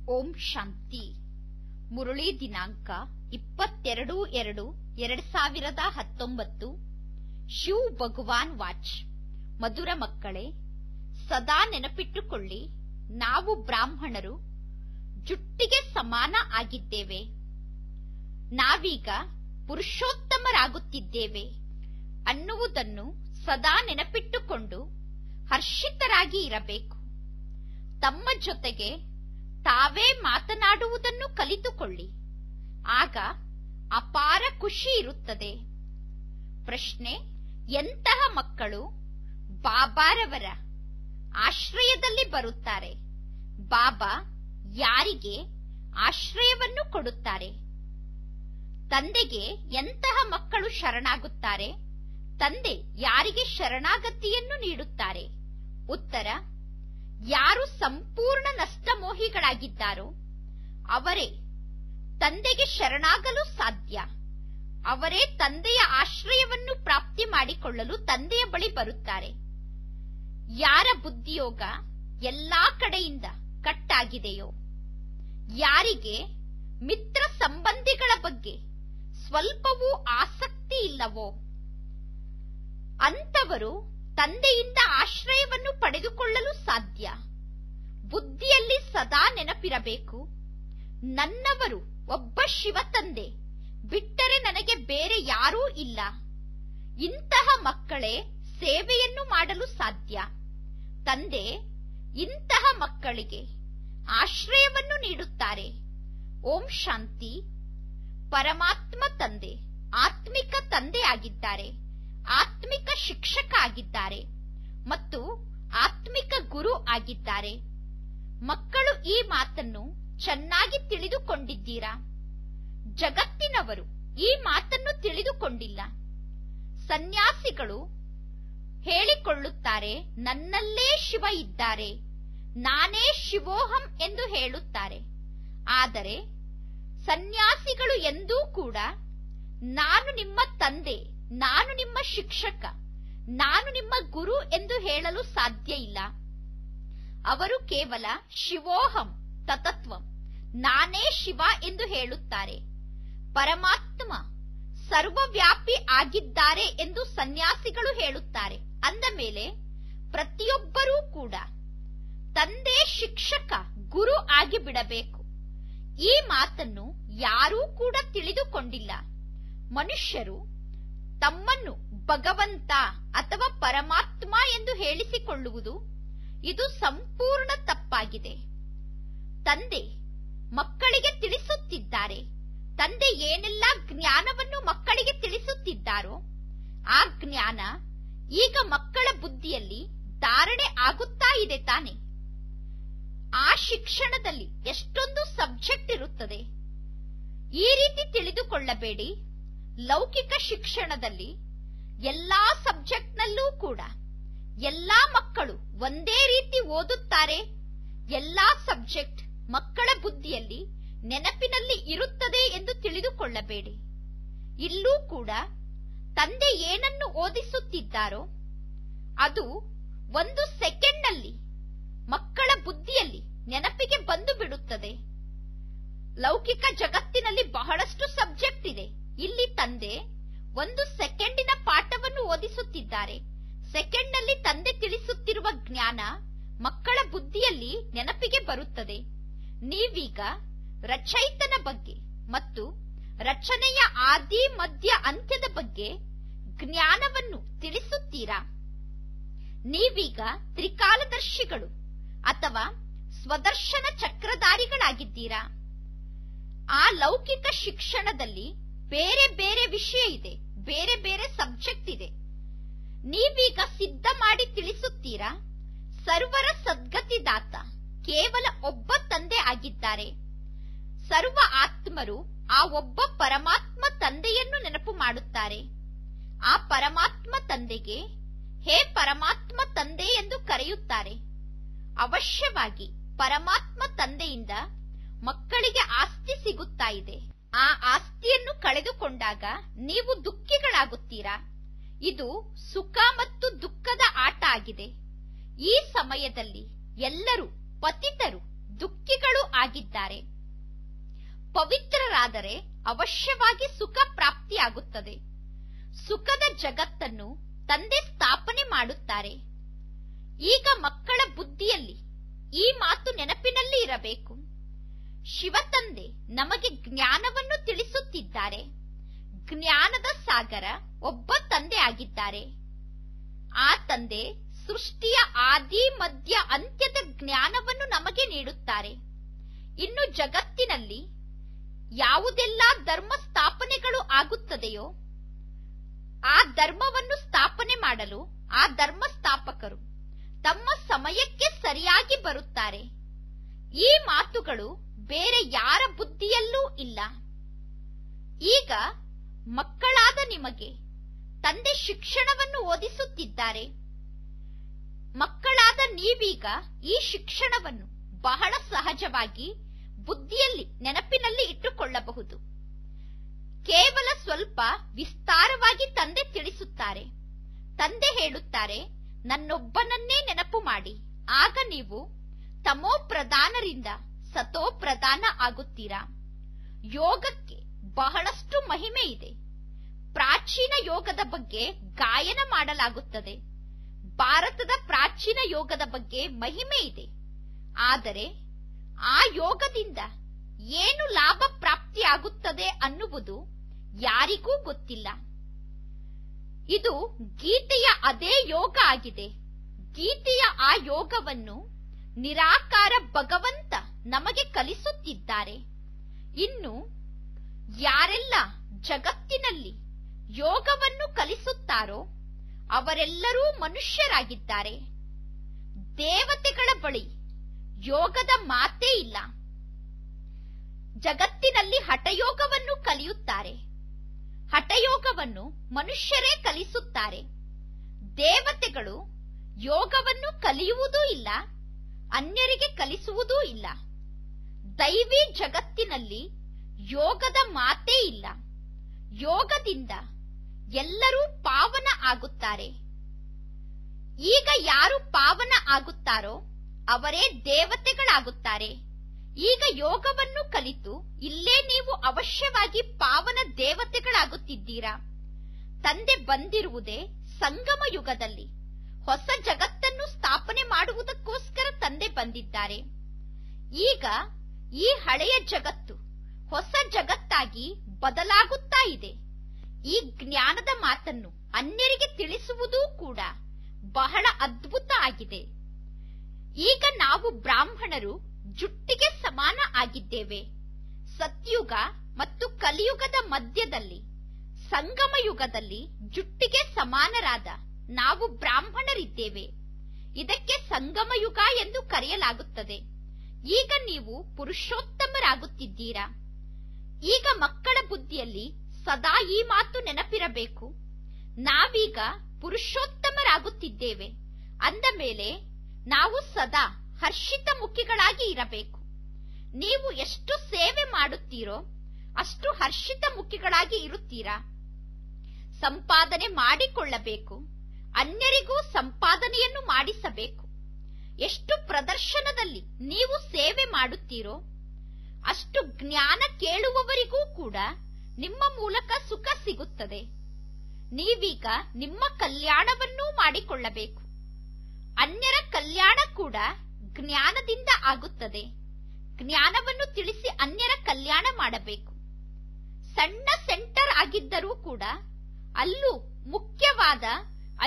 ಓಂ ಶಾಂತಿ. ಮುರಳಿ ದಿನಾಂಕ 22/2/2019. ಶಿವ್ ಭಗವಾನ್ ವಾಚ್. ಮಧುರ ಮಕ್ಕಳೇ, ಸದಾ ನೆನಪಿಟ್ಟುಕೊಳ್ಳಿ, ನಾವು ಬ್ರಾಹ್ಮಣರು ಜುಟ್ಟಿಗೆ ಸಮಾನ ಆಗಿದ್ದೇವೆ. ನಾವೀಗ ಪುರುಷೋತ್ತಮರಾಗುತ್ತಿದ್ದೇವೆ ಅನ್ನುವುದನ್ನು ಸದಾ ನೆನಪಿಟ್ಟುಕೊಂಡು ಹರ್ಷಿತರಾಗಿ ಇರಬೇಕು. ತಮ್ಮ ಜೊತೆಗೆ ತಾವೇ ಮಾತನಾಡುವುದನ್ನು ಕಲಿತುಕೊಳ್ಳಿ. ಆಗ ಅಪಾರ ಖುಷಿ ಇರುತ್ತದೆ. ಪ್ರಶ್ನೆ: ಎಂತಹ ಮಕ್ಕಳು ಬಾಬಾರವರ ಆಶ್ರಯದಲ್ಲಿ ಬರುತ್ತಾರೆ? ಬಾಬಾ ಯಾರಿಗೆ ಆಶ್ರಯವನ್ನು ಕೊಡುತ್ತಾರೆ? ತಂದೆಗೆ ಎಂತಹ ಮಕ್ಕಳು ಶರಣಾಗುತ್ತಾರೆ? ತಂದೆ ಯಾರಿಗೆ ಶರಣಾಗತಿಯನ್ನು ನೀಡುತ್ತಾರೆ? ಉತ್ತರ: ಯಾರು ಸಂಪೂರ್ಣ ನಷ್ಟಮೋಹಿಗಳಾಗಿದ್ದಾರೋ ಅವರೇ ತಂದೆಗೆ ಶರಣಾಗಲು ಸಾಧ್ಯ. ಅವರೇ ತಂದೆಯ ಆಶ್ರಯವನ್ನು ಪ್ರಾಪ್ತಿ ಮಾಡಿಕೊಳ್ಳಲು ತಂದೆಯ ಬಳಿ ಬರುತ್ತಾರೆ. ಯಾರ ಬುದ್ಧಿಯೋಗ ಎಲ್ಲಾ ಕಡೆಯಿಂದ ಕಟ್ಟಾಗಿದೆಯೋ, ಯಾರಿಗೆ ಮಿತ್ರ ಸಂಬಂಧಿಗಳ ಬಗ್ಗೆ ಸ್ವಲ್ಪವೂ ಆಸಕ್ತಿ ಇಲ್ಲವೋ ಅಂತವರು ತಂದೆಯಿಂದ ಆಶ್ರಯವನ್ನು ಪಡೆದುಕೊಳ್ಳಲು ಸಾಧ್ಯ. ಬುದ್ಧಿಯಲ್ಲಿ ಸದಾ ನೆನಪಿರಬೇಕು, ನನ್ನವರು ಒಬ್ಬ ಶಿವ ತಂದೆ ಬಿಟ್ಟರೆ ನನಗೆ ಬೇರೆ ಯಾರೂ ಇಲ್ಲ. ಇಂತಹ ಮಕ್ಕಳೇ ಸೇವೆಯನ್ನು ಮಾಡಲು ಸಾಧ್ಯ. ತಂದೆ ಇಂತಹ ಮಕ್ಕಳಿಗೆ ಆಶ್ರಯವನ್ನು ನೀಡುತ್ತಾರೆ. ಓಂ ಶಾಂತಿ. ಪರಮಾತ್ಮ ತಂದೆ ಆತ್ಮಿಕ ತಂದೆ ಆಗಿದ್ದಾರೆ, ಆತ್ಮಿಕ ಶಿಕ್ಷಕ ಆಗಿದ್ದಾರೆ ಮತ್ತು ಆತ್ಮಿಕ ಗುರು ಆಗಿದ್ದಾರೆ. ಮಕ್ಕಳು ಈ ಮಾತನ್ನು ಚೆನ್ನಾಗಿ ತಿಳಿದುಕೊಂಡಿದ್ದೀರಾ? ಜಗತ್ತಿನವರು ಈ ಮಾತನ್ನು ತಿಳಿದುಕೊಂಡಿಲ್ಲ. ಸನ್ಯಾಸಿಗಳು ಹೇಳಿಕೊಳ್ಳುತ್ತಾರೆ, ನನ್ನಲ್ಲೇ ಶಿವ ಇದ್ದಾರೆ, ನಾನೇ ಶಿವೋಹಂ ಎಂದು ಹೇಳುತ್ತಾರೆ. ಆದರೆ ಸನ್ಯಾಸಿಗಳು ಎಂದೂ ಕೂಡ ನಾನು ನಿಮ್ಮ ತಂದೆ, ನಾನು ನಿಮ್ಮ ಶಿಕ್ಷಕ, ನಾನು ನಿಮ್ಮ ಗುರು ಎಂದು ಹೇಳಲು ಸಾಧ್ಯ ಇಲ್ಲ. ಅವರು ಕೇವಲ ಶಿವೋಹಂ ತತತ್ವಂ, ನಾನೇ ಶಿವ ಎಂದು ಹೇಳುತ್ತಾರೆ. ಪರಮಾತ್ಮ ಸರ್ವವ್ಯಾಪಿ ಆಗಿದ್ದಾರೆ ಎಂದು ಸನ್ಯಾಸಿಗಳು ಹೇಳುತ್ತಾರೆ. ಅಂದ ಮೇಲೆ ಪ್ರತಿಯೊಬ್ಬರೂ ಕೂಡ ತಂದೆ ಶಿಕ್ಷಕ ಗುರು ಆಗಿ ಬಿಡಬೇಕು. ಈ ಮಾತನ್ನು ಯಾರೂ ಕೂಡ ತಿಳಿದುಕೊಂಡಿಲ್ಲ. ಮನುಷ್ಯರು ತಮ್ಮನ್ನು ಭಗವಂತ ಅಥವಾ ಪರಮಾತ್ಮ ಎಂದು ಹೇಳಿಸಿಕೊಳ್ಳುವುದು ಇದು ಸಂಪೂರ್ಣ ತಪ್ಪಾಗಿದೆ. ತಂದೆ ಮಕ್ಕಳಿಗೆ ತಿಳಿಸುತ್ತಿದ್ದಾರೆ. ತಂದೆ ಏನೆಲ್ಲ ಜ್ಞಾನವನ್ನು ಮಕ್ಕಳಿಗೆ ತಿಳಿಸುತ್ತಿದ್ದಾರೋ ಆ ಜ್ಞಾನ ಈಗ ಮಕ್ಕಳ ಬುದ್ಧಿಯಲ್ಲಿ ಧಾರಣೆ ಆಗುತ್ತಾ ಇದೆ ತಾನೆ. ಆ ಶಿಕ್ಷಣದಲ್ಲಿ ಎಷ್ಟೊಂದು ಸಬ್ಜೆಕ್ಟ್ ಇರುತ್ತದೆ. ಈ ರೀತಿ ತಿಳಿದುಕೊಳ್ಳಬೇಡಿ. ಲೌಕಿಕ ಶಿಕ್ಷಣದಲ್ಲಿ ಎಲ್ಲಾ ಸಬ್ಜೆಕ್ಟ್ನಲ್ಲೂ ಕೂಡ ಎಲ್ಲಾ ಮಕ್ಕಳು ಒಂದೇ ರೀತಿ ಓದುತ್ತಾರೆ. ಎಲ್ಲಾ ಸಬ್ಜೆಕ್ಟ್ ಮಕ್ಕಳ ಬುದ್ಧಿಯಲ್ಲಿ ನೆನಪಿನಲ್ಲಿ ಇರುತ್ತದೆ ಎಂದು ತಿಳಿದುಕೊಳ್ಳಬೇಡಿ. ಇಲ್ಲೂ ಕೂಡ ತಂದೆ ಏನನ್ನು ಓದಿಸುತ್ತಿದ್ದಾರೋ ಅದು 1 ಸೆಕೆಂಡ್ನಲ್ಲಿ ಮಕ್ಕಳ ಬುದ್ಧಿಯಲ್ಲಿ ನೆನಪಿಗೆ ಬಂದು ಬಿಡುತ್ತದೆ. ಲೌಕಿಕ ಜಗತ್ತಿನಲ್ಲಿ ಬಹಳಷ್ಟು ಸಬ್ಜೆಕ್ಟ್ ಇದೆ. ಇಲ್ಲಿ ತಂದೆ 1 ಸೆಕೆಂಡಿನ ಪಾಠವನ್ನು ಓದಿಸುತ್ತಿದ್ದಾರೆ. ಸೆಕೆಂಡ್ನಲ್ಲಿ ತಂದೆ ತಿಳಿಸುತ್ತಿರುವ ಜ್ಞಾನ ಮಕ್ಕಳ ಬುದ್ಧಿಯಲ್ಲಿ ನೆನಪಿಗೆ ಬರುತ್ತದೆ. ನೀವೀಗ ರಚಯಿತನ ಬಗ್ಗೆ ಮತ್ತು ರಚನೆಯ ಆದಿ ಮಧ್ಯ ಅಂತ್ಯದ ಬಗ್ಗೆ ಜ್ಞಾನವನ್ನು ತಿಳಿಸುತ್ತೀರಾ? ನೀವೀಗ ತ್ರಿಕಾಲದರ್ಶಿಗಳು ಅಥವಾ ಸ್ವದರ್ಶನ ಚಕ್ರಧಾರಿಗಳಾಗಿದ್ದೀರಾ? ಆ ಲೌಕಿಕ ಶಿಕ್ಷಣದಲ್ಲಿ ಬೇರೆ ಬೇರೆ ವಿಷಯ ಇದೆ, ಬೇರೆ ಬೇರೆ ಸಬ್ಜೆಕ್ಟ್ ಇದೆ. ನೀವೀಗ ಸಿದ್ಧ ಮಾಡಿ ತಿಳಿಸುತ್ತೀರಾ? ಸರ್ವರ ಸದ್ಗತಿದಾತ ಕೇವಲ ಒಬ್ಬ ತಂದೆ ಆಗಿದ್ದಾರೆ. ಸರ್ವ ಆತ್ಮರು ಆ ಒಬ್ಬ ಪರಮಾತ್ಮ ತಂದೆಯನ್ನು ನೆನಪು ಮಾಡುತ್ತಾರೆ. ಆ ಪರಮಾತ್ಮ ತಂದೆಗೆ ಹೇ ಪರಮಾತ್ಮ ತಂದೆ ಎಂದು ಕರೆಯುತ್ತಾರೆ. ಅವಶ್ಯವಾಗಿ ಪರಮಾತ್ಮ ತಂದೆಯಿಂದ ಮಕ್ಕಳಿಗೆ ಆಸ್ತಿ ಸಿಗುತ್ತಾ ಇದೆ. ಆ ಆಸ್ತಿಯನ್ನು ಕಳೆದುಕೊಂಡಾಗ ನೀವು ದುಃಖಿಗಳಾಗುತ್ತೀರಾ? ಇದು ಸುಖ ಮತ್ತು ದುಃಖದ ಆಟ ಆಗಿದೆ. ಈ ಸಮಯದಲ್ಲಿ ಎಲ್ಲರೂ ಪತಿತರು ದುಃಖಿಗಳು ಆಗಿದ್ದಾರೆ. ಪವಿತ್ರರಾದರೆ ಅವಶ್ಯವಾಗಿ ಸುಖ ಪ್ರಾಪ್ತಿಯಾಗುತ್ತದೆ. ಸುಖದ ಜಗತ್ತನ್ನು ತಂದೆ ಸ್ಥಾಪನೆ ಮಾಡುತ್ತಾರೆ. ಈಗ ಮಕ್ಕಳ ಬುದ್ಧಿಯಲ್ಲಿ ಈ ಮಾತು ನೆನಪಿನಲ್ಲಿ ಇರಬೇಕು. ಶಿವತಂದೆ ನಮಗೆ ಜ್ಞಾನವನ್ನು ತಿಳಿಸುತ್ತಿದ್ದಾರೆ. ಜ್ಞಾನದ ಸಾಗರ ಒಬ್ಬ ತಂದೆ ಆಗಿದ್ದಾರೆ. ಆ ತಂದೆ ಸೃಷ್ಟಿಯ ಆದಿ ಮಧ್ಯ ಅಂತ್ಯದ ಜ್ಞಾನವನ್ನು ನಮಗೆ ನೀಡುತ್ತಾರೆ. ಇನ್ನು ಜಗತ್ತಿನಲ್ಲಿ ಯಾವುದೆಲ್ಲ ಧರ್ಮ ಸ್ಥಾಪನೆಗಳು ಆಗುತ್ತದೆಯೋ ಆ ಧರ್ಮವನ್ನು ಸ್ಥಾಪನೆ ಮಾಡಲು ಆ ಧರ್ಮ ಸ್ಥಾಪಕರು ತಮ್ಮ ಸಮಯಕ್ಕೆ ಸರಿಯಾಗಿ ಬರುತ್ತಾರೆ. ಈ ಮಾತುಗಳು ಬೇರೆ ಯಾರ ಬುದ್ಧಿಯಲ್ಲೂ ಇಲ್ಲ. ಈಗ ಮಕ್ಕಳಾದ ನಿಮಗೆ ತಂದೆ ಶಿಕ್ಷಣವನ್ನು ಓದಿಸುತ್ತಿದ್ದಾರೆ. ಮಕ್ಕಳಾದ ನೀವೀಗ ಈ ಶಿಕ್ಷಣವನ್ನು ಬಹಳ ಸಹಜವಾಗಿ ಬುದ್ಧಿಯಲ್ಲಿ ನೆನಪಿನಲ್ಲಿ ಇಟ್ಟುಕೊಳ್ಳಬಹುದು. ಕೇವಲ ಸ್ವಲ್ಪ ವಿಸ್ತಾರವಾಗಿ ತಂದೆ ತಿಳಿಸುತ್ತಾರೆ. ತಂದೆ ಹೇಳುತ್ತಾರೆ, ನನ್ನೊಬ್ಬನನ್ನೇ ನೆನಪು ಮಾಡಿ, ಆಗ ನೀವು ತಮೋ ಪ್ರಧಾನರಿಂದ ಸತೋ ಪ್ರಧಾನ ಆಗುತ್ತೀರಾ. ಯೋಗಕ್ಕೆ ಬಹಳಷ್ಟು ಮಹಿಮೆ ಇದೆ. ಪ್ರಾಚೀನ ಯೋಗದ ಬಗ್ಗೆ ಗಾಯನ ಮಾಡಲಾಗುತ್ತದೆ. ಭಾರತದ ಪ್ರಾಚೀನ ಯೋಗದ ಬಗ್ಗೆ ಮಹಿಮೆ ಇದೆ. ಆದರೆ ಆ ಯೋಗದಿಂದ ಏನು ಲಾಭ ಪ್ರಾಪ್ತಿಯಾಗುತ್ತದೆ ಅನ್ನುವುದು ಯಾರಿಗೂ ಗೊತ್ತಿಲ್ಲ. ಇದು ಗೀತೆಯ ಅದೇ ಯೋಗ ಆಗಿದೆ. ಗೀತೆಯ ಆ ಯೋಗವನ್ನು ನಿರಾಕಾರ ಭಗವಂತ ನಮಗೆ ಕಲಿಸುತ್ತಿದ್ದಾರೆ. ಇನ್ನು ಯಾರೆಲ್ಲ ಜಗತ್ತಿನಲ್ಲಿ ಯೋಗವನ್ನು ಕಲಿಸುತ್ತಾರೋ ಅವರೆಲ್ಲರೂ ಮನುಷ್ಯರಾಗಿದ್ದಾರೆ. ದೇವತೆಗಳ ಬಳಿ ಯೋಗದ ಮಾತೇ ಇಲ್ಲ. ಜಗತ್ತಿನಲ್ಲಿ ಹಠಯೋಗವನ್ನು ಕಲಿಯುತ್ತಾರೆ. ಹಠಯೋಗವನ್ನು ಮನುಷ್ಯರೇ ಕಲಿಸುತ್ತಾರೆ. ದೇವತೆಗಳು ಯೋಗವನ್ನು ಕಲಿಯುವುದೂ ಇಲ್ಲ, ಅನ್ಯರಿಗೆ ಕಲಿಸುವುದೂ ಇಲ್ಲ. ದೈವಿ ಜಗತ್ತಿನಲ್ಲಿ ಯೋಗದ ಮಾತೇ ಇಲ್ಲ. ಯೋಗದಿಂದ ಎಲ್ಲರೂ ಪಾವನ ಆಗುತ್ತಾರೆ. ಈಗ ಯಾರು ಪಾವನ ಆಗುತ್ತಾರೋ ಅವರೇ ದೇವತೆಗಳಾಗುತ್ತಾರೆ. ಈಗ ಯೋಗವನ್ನು ಕಲಿತು ಇಲ್ಲೇ ನೀವು ಅವಶ್ಯವಾಗಿ ಪಾವನ ದೇವತೆಗಳಾಗುತ್ತಿದ್ದೀರಾ. ತಂದೆ ಬಂದಿರುವುದೇ ಸಂಗಮ ಯುಗದಲ್ಲಿ. ಹೊಸ ಜಗತ್ತನ್ನು ಸ್ಥಾಪನೆ ಮಾಡುವುದಕ್ಕೋಸ್ಕರ ತಂದೆ ಬಂದಿದ್ದಾರೆ. ಈಗ ಈ ಹಳೆಯ ಜಗತ್ತು ಹೊಸ ಜಗತ್ತಾಗಿ ಬದಲಾಗುತ್ತಾ ಇದೆ. ಈ ಜ್ಞಾನದ ಮಾತನ್ನು ಅನ್ಯರಿಗೆ ತಿಳಿಸುವುದೂ ಕೂಡ ಬಹಳ ಅದ್ಭುತ ಆಗಿದೆ. ಈಗ ನಾವು ಬ್ರಾಹ್ಮಣರು ಜುಟ್ಟಿಗೆ ಸಮಾನ ಆಗಿದ್ದೇವೆ. ಸತ್ಯುಗ ಮತ್ತು ಕಲಿಯುಗದ ಮಧ್ಯದಲ್ಲಿ ಸಂಗಮ ಯುಗದಲ್ಲಿ ಜುಟ್ಟಿಗೆ ಸಮಾನರಾದ ನಾವು ಬ್ರಾಹ್ಮಣರಿದ್ದೇವೆ. ಇದಕ್ಕೆ ಸಂಗಮ ಯುಗ ಎಂದು ಕರೆಯಲಾಗುತ್ತದೆ. ಈಗ ನೀವು ಪುರುಷೋತ್ತಮರಾಗುತ್ತಿದ್ದೀರಾ. ಈಗ ಮಕ್ಕಳ ಬುದ್ಧಿಯಲ್ಲಿ ಸದಾ ಈ ಮಾತು ನೆನಪಿರಬೇಕು. ನಾವೀಗ ಪುರುಷೋತ್ತಮರಾಗುತ್ತಿದ್ದೇವೆ ಅಂದ ಮೇಲೆ ನಾವು ಸದಾ ಹರ್ಷಿತ ಮುಖಿಗಳಾಗಿ ಇರಬೇಕು. ನೀವು ಎಷ್ಟು ಸೇವೆ ಮಾಡುತ್ತೀರೋ ಅಷ್ಟು ಹರ್ಷಿತ ಮುಖಿಗಳಾಗಿ ಇರುತ್ತೀರಾ. ಸಂಪಾದನೆ ಮಾಡಿಕೊಳ್ಳಬೇಕು, ಅನ್ಯರಿಗೂ ಸಂಪಾದನೆಯನ್ನು ಮಾಡಿಸಬೇಕು. ಎಷ್ಟು ಪ್ರದರ್ಶನದಲ್ಲಿ ನೀವು ಸೇವೆ ಮಾಡುತ್ತೀರೋ ಅಷ್ಟು ಜ್ಞಾನ ಕೇಳುವವರಿಗೂ ಕೂಡ ನಿಮ್ಮ ಮೂಲಕ ಸುಖ ಸಿಗುತ್ತದೆ. ನೀವೀಗ ನಿಮ್ಮ ಕಲ್ಯಾಣವನ್ನೂ ಮಾಡಿಕೊಳ್ಳಬೇಕು. ಅನ್ಯರ ಕಲ್ಯಾಣ ಕೂಡ ಜ್ಞಾನದಿಂದ ಆಗುತ್ತದೆ. ಜ್ಞಾನವನ್ನು ತಿಳಿಸಿ ಅನ್ಯರ ಕಲ್ಯಾಣ ಮಾಡಬೇಕು. ಸಣ್ಣ ಸೆಂಟರ್ ಆಗಿದ್ದರೂ ಕೂಡ ಅಲ್ಲೂ ಮುಖ್ಯವಾದ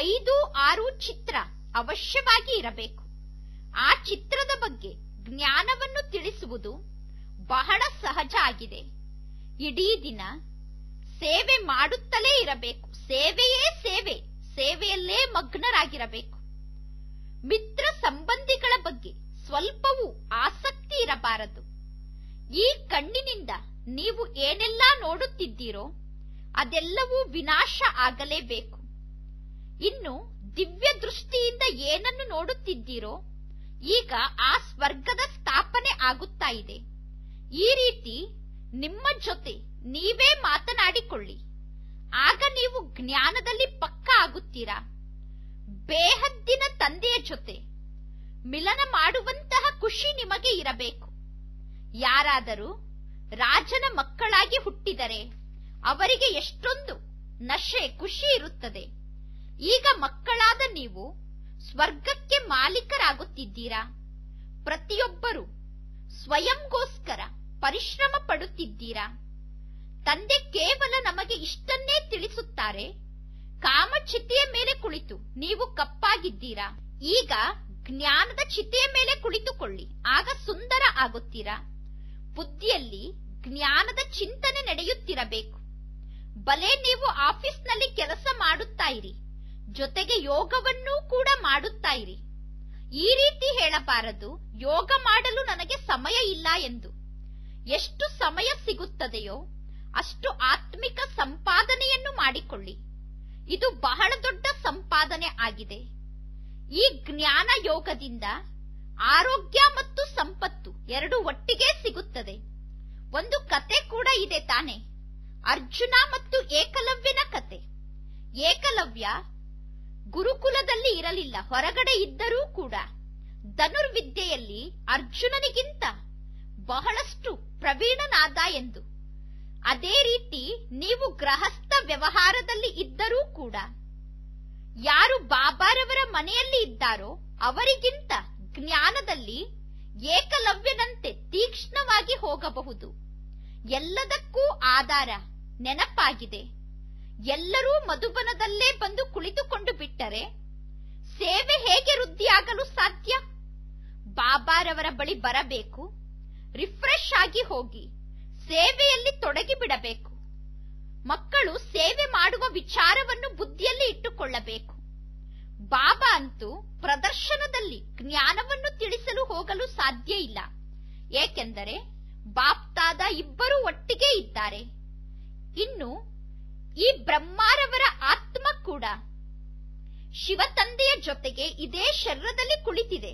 5-6 ಚಿತ್ರ ಅವಶ್ಯವಾಗಿ ಇರಬೇಕು. ಆ ಚಿತ್ರದ ಬಗ್ಗೆ ಜ್ಞಾನವನ್ನು ತಿಳಿಸುವುದು ಬಹಳ ಸಹಜ ಆಗಿದೆ. ಇಡೀ ದಿನ ಸೇವೆ ಮಾಡುತ್ತಲೇ ಇರಬೇಕು. ಸೇವೆಯೇ ಸೇವೆ, ಸೇವೆಯಲ್ಲೇ ಮಗ್ನರಾಗಿರಬೇಕು. ಮಿತ್ರ ಸಂಬಂಧಿಗಳ ಬಗ್ಗೆ ಸ್ವಲ್ಪವೂ ಆಸಕ್ತಿ ಇರಬಾರದು. ಈ ಕಣ್ಣಿನಿಂದ ನೀವು ಏನೆಲ್ಲ ನೋಡುತ್ತಿದ್ದೀರೋ ಅದೆಲ್ಲವೂ ವಿನಾಶ ಆಗಲೇಬೇಕು. ಇನ್ನು ದಿವ್ಯ ದೃಷ್ಟಿಯಿಂದ ಏನನ್ನು ನೋಡುತ್ತಿದ್ದೀರೋ ಈಗ ಆ ಸ್ವರ್ಗದ ಸ್ಥಾಪನೆ ಆಗುತ್ತಾ ಇದೆ. ಈ ರೀತಿ ನಿಮ್ಮ ಜೊತೆ ನೀವೇ ಮಾತನಾಡಿಕೊಳ್ಳಿ. ಆಗ ನೀವು ಜ್ಞಾನದಲ್ಲಿ ಪಕ್ಕ ಆಗುತ್ತೀರಾ. ಬೇಹದ್ದಿನ ತಂದೆಯ ಜೊತೆ ಮಿಲನ ಮಾಡುವಂತಹ ಖುಷಿ ನಿಮಗೆ ಇರಬೇಕು. ಯಾರಾದರೂ ರಾಜನ ಮಕ್ಕಳಾಗಿ ಹುಟ್ಟಿದರೆ ಅವರಿಗೆ ಎಷ್ಟೊಂದು ನಶೆ ಖುಷಿ ಇರುತ್ತದೆ. ಈಗ ಮಕ್ಕಳಾದ ನೀವು ಸ್ವರ್ಗಕ್ಕೆ ಮಾಲೀಕರಾಗುತ್ತಿದ್ದೀರಾ. ಪ್ರತಿಯೊಬ್ಬರೂ ಸ್ವಯಂಗೋಸ್ಕರ ಪರಿಶ್ರಮ ಪಡುತ್ತಿದ್ದೀರಾ. ತಂದೆ ಕೇವಲ ನಮಗೆ ಇಷ್ಟನ್ನೇ ತಿಳಿಸುತ್ತಾರೆ, ಕಾಮಚಿತೆಯ ಮೇಲೆ ಕುಳಿತು ನೀವು ಕಪ್ಪಾಗಿದ್ದೀರಾ. ಈಗ ಜ್ಞಾನದ ಚಿತೆಯ ಮೇಲೆ ಕುಳಿತುಕೊಳ್ಳಿ, ಆಗ ಸುಂದರ ಆಗುತ್ತೀರಾ. ಬುದ್ಧಿಯಲ್ಲಿ ಜ್ಞಾನದ ಚಿಂತನೆ ನಡೆಯುತ್ತಿರಬೇಕು. ಬಲೆ ನೀವು ಆಫೀಸ್ನಲ್ಲಿ ಕೆಲಸ ಮಾಡುತ್ತಾ ಇರಿ, ಜೊತೆಗೆ ಯೋಗವನ್ನೂ ಕೂಡ ಮಾಡುತ್ತಾ ಇರಿ. ಈ ರೀತಿ ಹೇಳಬಾರದು, ಯೋಗ ಮಾಡಲು ನನಗೆ ಸಮಯ ಇಲ್ಲ ಎಂದು. ಎಷ್ಟು ಸಮಯ ಸಿಗುತ್ತದೆಯೋ ಅಷ್ಟು ಆತ್ಮಿಕ ಸಂಪಾದನೆಯನ್ನು ಮಾಡಿಕೊಳ್ಳಿ. ಇದು ಬಹಳ ದೊಡ್ಡ ಸಂಪಾದನೆ ಆಗಿದೆ. ಈ ಜ್ಞಾನ ಯೋಗದಿಂದ ಆರೋಗ್ಯ ಮತ್ತು ಸಂಪತ್ತು ಎರಡು ಒಟ್ಟಿಗೆ ಸಿಗುತ್ತದೆ. ಒಂದು ಕತೆ ಕೂಡ ಇದೆ ತಾನೆ, ಅರ್ಜುನ ಮತ್ತು ಏಕಲವ್ಯನ ಕತೆ. ಏಕಲವ್ಯ ಗುರುಕುಲದಲ್ಲಿ ಇರಲಿಲ್ಲ, ಹೊರಗಡೆ ಇದ್ದರೂ ಕೂಡ ಧನುರ್ವಿದ್ಯೆಯಲ್ಲಿ ಅರ್ಜುನನಿಗಿಂತ ಬಹಳಷ್ಟು ಪ್ರವೀಣನಾದ ಎಂದು. ಅದೇ ರೀತಿ ನೀವು ಗೃಹಸ್ಥ ವ್ಯವಹಾರದಲ್ಲಿ ಇದ್ದರೂ ಕೂಡ ಯಾರು ಬಾಬಾರವರ ಮನೆಯಲ್ಲಿ ಇದ್ದಾರೋ ಅವರಿಗಿಂತ ಜ್ಞಾನದಲ್ಲಿ ಏಕಲವ್ಯನಂತೆ ತೀಕ್ಷ್ಣವಾಗಿ ಹೋಗಬಹುದು. ಎಲ್ಲದಕ್ಕೂ ಆಧಾರ ನೆನಪಾಗಿದೆ. ಎಲ್ಲರೂ ಮಧುಬನದಲ್ಲೇ ಬಂದು ಕುಳಿತುಕೊಂಡು ಬಿಟ್ಟರೆ ಸೇವೆ ಹೇಗೆ ವೃದ್ಧಿಯಾಗಲು ಸಾಧ್ಯ? ಬಾಬಾರವರ ಬಳಿ ಬರಬೇಕು, ರಿಫ್ರೆಶ್ ಆಗಿ ಹೋಗಿ ಸೇವೆಯಲ್ಲಿ ತೊಡಗಿಬಿಡಬೇಕು. ಮಕ್ಕಳು ಸೇವೆ ಮಾಡುವ ವಿಚಾರವನ್ನು ಬುದ್ಧಿಯಲ್ಲಿ ಇಟ್ಟುಕೊಳ್ಳಬೇಕು. ಬಾಬಾ ಅಂತೂ ಪ್ರದರ್ಶನದಲ್ಲಿ ಜ್ಞಾನವನ್ನು ತಿಳಿಸಲು ಹೋಗಲು ಸಾಧ್ಯ ಇಲ್ಲ, ಏಕೆಂದರೆ ಬಾಪ್ತಾದ ಇಬ್ಬರು ಒಟ್ಟಿಗೆ ಇದ್ದಾರೆ. ಇನ್ನು ಈ ಬ್ರಹ್ಮಾರವರ ಆತ್ಮ ಕೂಡ ಶಿವತಂದೆಯ ಜೊತೆಗೆ ಇದೇ ಶರೀರದಲ್ಲಿ ಕುಳಿತಿದೆ.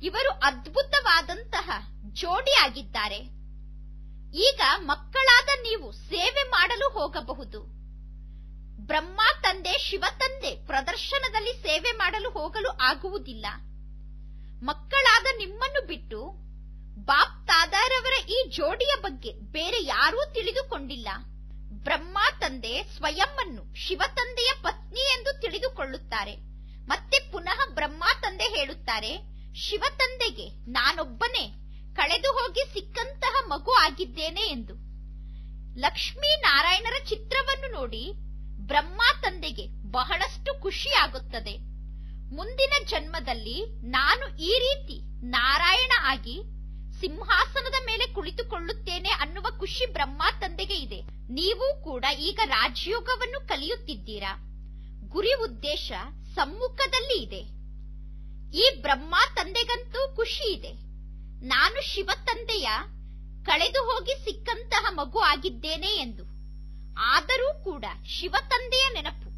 ಇವರು ಅದ್ಭುತವಾದಂತಹ ಜೋಡಿಯಾಗಿದ್ದಾರೆ. ಈಗ ಮಕ್ಕಳಾದ ನೀವು ಸೇವೆ ಮಾಡಲು ಹೋಗಬಹುದು. ಬ್ರಹ್ಮ ತಂದೆ ಶಿವತಂದೆ ಪ್ರದರ್ಶನದಲ್ಲಿ ಸೇವೆ ಮಾಡಲು ಹೋಗಲು ಆಗುವುದಿಲ್ಲ. ಮಕ್ಕಳಾದ ನಿಮ್ಮನ್ನು ಬಿಟ್ಟು ಬಾಪ್ ತಾದಾರವರ ಈ ಜೋಡಿಯ ಬಗ್ಗೆ ಬೇರೆ ಯಾರೂ ತಿಳಿದುಕೊಂಡಿಲ್ಲ. ಬ್ರಹ್ಮ ತಂದೆ ಸ್ವಯಂವನ್ನು ಶಿವತಂದೆಯ ಪತ್ನಿ ಎಂದು ತಿಳಿದುಕೊಳ್ಳುತ್ತಾರೆ. ಮತ್ತೆ ಪುನಃ ಬ್ರಹ್ಮ ತಂದೆ ಹೇಳುತ್ತಾರೆ, ಶಿವತಂದೆಗೆ ನಾನೊಬ್ಬನೇ ಕಳೆದು ಹೋಗಿ ಸಿಕ್ಕಂತಹ ಮಗು ಆಗಿದ್ದೇನೆ ಎಂದು. ಲಕ್ಷ್ಮೀ ನಾರಾಯಣರ ಚಿತ್ರವನ್ನು ನೋಡಿ ಬ್ರಹ್ಮ ತಂದೆಗೆ ಬಹಳಷ್ಟು ಖುಷಿಯಾಗುತ್ತದೆ. ಮುಂದಿನ ಜನ್ಮದಲ್ಲಿ ನಾನು ಈ ರೀತಿ ನಾರಾಯಣ ಆಗಿ ಸಿಂಹಾಸನದ ಮೇಲೆ ಕುಳಿತುಕೊಳ್ಳುತ್ತೇನೆ ಅನ್ನುವ ಖುಷಿ ಬ್ರಹ್ಮ ತಂದೆಗೆ ಇದೆ. ನೀವು ಕೂಡ ಈಗ ರಾಜಯೋಗವನ್ನು ಕಲಿಯುತ್ತಿದ್ದೀರಾ. ಗುರಿ ಉದ್ದೇಶ ಸಮ್ಮುಖದಲ್ಲಿ ಇದೆ. ಈ ಬ್ರಹ್ಮ ತಂದೆಗಂತೂ ಖುಷಿ ಇದೆ, ನಾನು ಶಿವತಂದೆಯ ಕಳೆದು ಹೋಗಿ ಸಿಕ್ಕಂತಹ ಮಗು ಆಗಿದ್ದೇನೆ ಎಂದು. ಆದರೂ ಕೂಡ ಶಿವತಂದೆಯ ನೆನಪು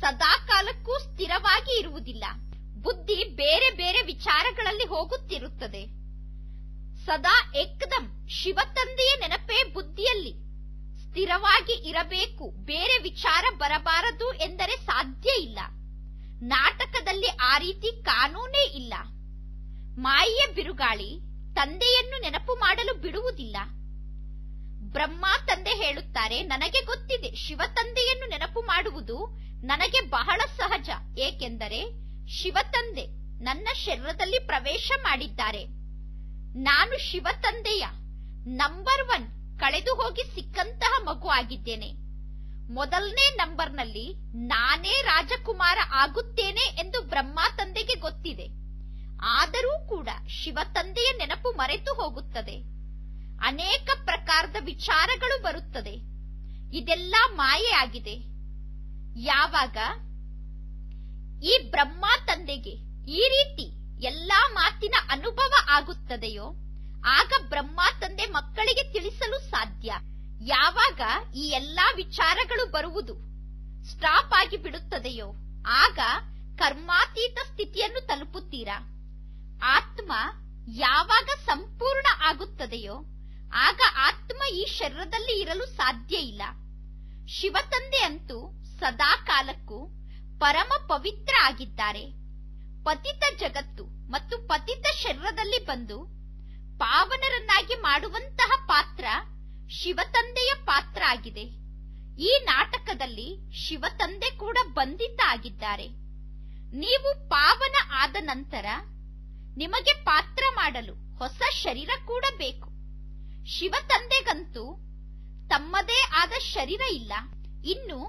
ಸದಾ ಕಾಲಕ್ಕೂ ಸ್ಥಿರವಾಗಿ ಇರುವುದಿಲ್ಲ. ಬುದ್ಧಿ ಬೇರೆ ಬೇರೆ ವಿಚಾರಗಳಲ್ಲಿ ಹೋಗುತ್ತಿರುತ್ತದೆ. ಸದಾ ಏಕದಂ ಶಿವತಂದೆಯ ನೆನಪೇ ಬುದ್ಧಿಯಲ್ಲಿ ಸ್ಥಿರವಾಗಿ ಇರಬೇಕು, ಬೇರೆ ವಿಚಾರ ಬರಬಾರದು ಎಂದರೆ ಸಾಧ್ಯ ಇಲ್ಲ. ನಾಟಕದಲ್ಲಿ ಆ ರೀತಿ ಕಾನೂನೇ ಇಲ್ಲ. ಮಾಯೆಯ ಬಿರುಗಾಳಿ ತಂದೆಯನ್ನು ನೆನಪು ಮಾಡಲು ಬಿಡುವುದಿಲ್ಲ. ಬ್ರಹ್ಮ ತಂದೆ ಹೇಳುತ್ತಾರೆ, ನನಗೆ ಗೊತ್ತಿದೆ, ಶಿವತಂದೆಯನ್ನು ನೆನಪು ಮಾಡುವುದು ನನಗೆ ಬಹಳ ಸಹಜ, ಏಕೆಂದರೆ ಶಿವತಂದೆ ನನ್ನ ಶರೀರದಲ್ಲಿ ಪ್ರವೇಶ ಮಾಡಿದ್ದಾರೆ. ನಾನು ಶಿವತಂದೆಯ ನಂಬರ್ 1 ಕಳೆದು ಹೋಗಿ ಸಿಕ್ಕಂತಹ ಮಗು ಆಗಿದ್ದೇನೆ. ಮೊದಲನೇ ನಂಬರ್ನಲ್ಲಿ ನಾನೇ ರಾಜಕುಮಾರ ಆಗುತ್ತೇನೆ ಎಂದು ಬ್ರಹ್ಮ ತಂದೆಗೆ ಗೊತ್ತಿದೆ. ಆದರೂ ಕೂಡ ಶಿವತಂದೆಯ ನೆನಪು ಮರೆತು ಹೋಗುತ್ತದೆ. ಅನೇಕ ಪ್ರಕಾರದ ವಿಚಾರಗಳು ಬರುತ್ತದೆ. ಇದೆಲ್ಲ ಮಾಯೆ ಆಗಿದೆ. ಯಾವಾಗ ಈ ಬ್ರಹ್ಮ ತಂದೆಗೆ ಈ ರೀತಿ ಎಲ್ಲಾ ಮಾತಿನ ಅನುಭವ ಆಗುತ್ತದೆಯೋ ಆಗ ಬ್ರಹ್ಮ ತಂದೆ ಮಕ್ಕಳಿಗೆ ತಿಳಿಸಲು ಸಾಧ್ಯ. ಯಾವಾಗ ಈ ಎಲ್ಲಾ ವಿಚಾರಗಳು ಬರುವುದು ಸ್ಟಾಪ್ ಆಗಿ ಬಿಡುತ್ತದೆಯೋ ಆಗ ಕರ್ಮಾತೀತ ಸ್ಥಿತಿಯನ್ನು ತಲುಪುತ್ತೀರಾ. ಆತ್ಮ ಯಾವಾಗ ಸಂಪೂರ್ಣ ಆಗುತ್ತದೆಯೋ ಆಗ ಆತ್ಮ ಈ ಶರೀರದಲ್ಲಿ ಇರಲು ಸಾಧ್ಯ ಇಲ್ಲ. ಶಿವತಂದೆ ಅಂತೂ ಸದಾ ಕಾಲಕ್ಕೂ ಪರಮ ಪವಿತ್ರ ಆಗಿದ್ದಾರೆ. ಪತಿತ ಜಗತ್ತು ಮತ್ತು ಪತಿತ ಶರೀರದಲ್ಲಿ ಬಂದು ಪಾವನರನ್ನಾಗಿ ಮಾಡುವಂತಹ ಪಾತ್ರ ಶಿವತಂದೆಯ ಪಾತ್ರ ಆಗಿದೆ. ಈ ನಾಟಕದಲ್ಲಿ ಶಿವತಂದೆ ಕೂಡ ಬಂಧಿತ ಆಗಿದ್ದಾರೆ. ನೀವು ಪಾವನ ಆದ ನಂತರ ನಿಮಗೆ ಪಾತ್ರ ಮಾಡಲು ಹೊಸ ಶರೀರ ಕೂಡ ಬೇಕು. ಶಿವತಂದೆಗಂತೂ ತಮ್ಮದೇ ಆದ ಶರೀರ ಇಲ್ಲ. ಇನ್ನು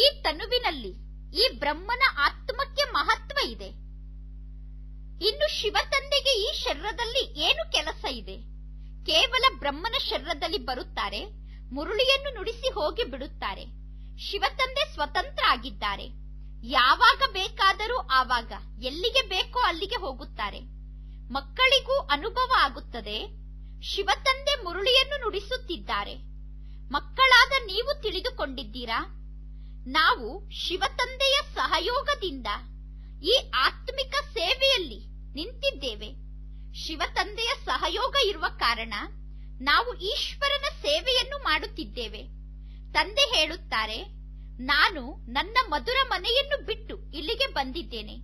ಈ ತನುವಿನಲ್ಲಿ ಈ ಬ್ರಹ್ಮನ ಆತ್ಮಕ್ಕೆ ಮಹತ್ವ ಇದೆ. ಇನ್ನು ಶಿವತಂದೆಗೆ ಈ ಶರೀರದಲ್ಲಿ ಏನು ಕೆಲಸ ಇದೆ? ಕೇವಲ ಬ್ರಹ್ಮನ ಶರೀರದಲ್ಲಿ ಬರುತ್ತಾರೆ, ಮುರುಳಿಯನ್ನು ನುಡಿಸಿ ಹೋಗಿ ಬಿಡುತ್ತಾರೆ. ಶಿವತಂದೆ ಸ್ವತಂತ್ರ ಆಗಿದ್ದಾರೆ. ಯಾವಾಗ ಬೇಕಾದರೂ ಆವಾಗ ಎಲ್ಲಿಗೆ ಬೇಕೋ ಅಲ್ಲಿಗೆ ಹೋಗುತ್ತಾರೆ. ಮಕ್ಕಳಿಗೂ ಅನುಭವ ಆಗುತ್ತದೆ, ಶಿವತಂದೆ ಮುರುಳಿಯನ್ನು ನುಡಿಸುತ್ತಿದ್ದಾರೆ. ಮಕ್ಕಳಾದ ನೀವು ತಿಳಿದುಕೊಂಡಿದ್ದೀರಾ, ನಾವು ಶಿವತಂದೆಯ ಸಹಯೋಗದಿಂದ ಈ ಆತ್ಮಿಕ ಸೇವೆಯಲ್ಲಿ ನಿಂತಿದ್ದೇವೆ. ಶಿವತಂದೆಯ ಸಹಯೋಗ ಇರುವ ಕಾರಣ ನಾವು ಈಶ್ವರನ ಸೇವೆಯನ್ನು ಮಾಡುತ್ತಿದ್ದೇವೆ. ತಂದೆ ಹೇಳುತ್ತಾರೆ, ನಾನು ನನ್ನ ಮಧುರ ಮನೆಯನ್ನು ಬಿಟ್ಟು ಇಲ್ಲಿಗೆ ಬಂದಿದ್ದೇನೆ.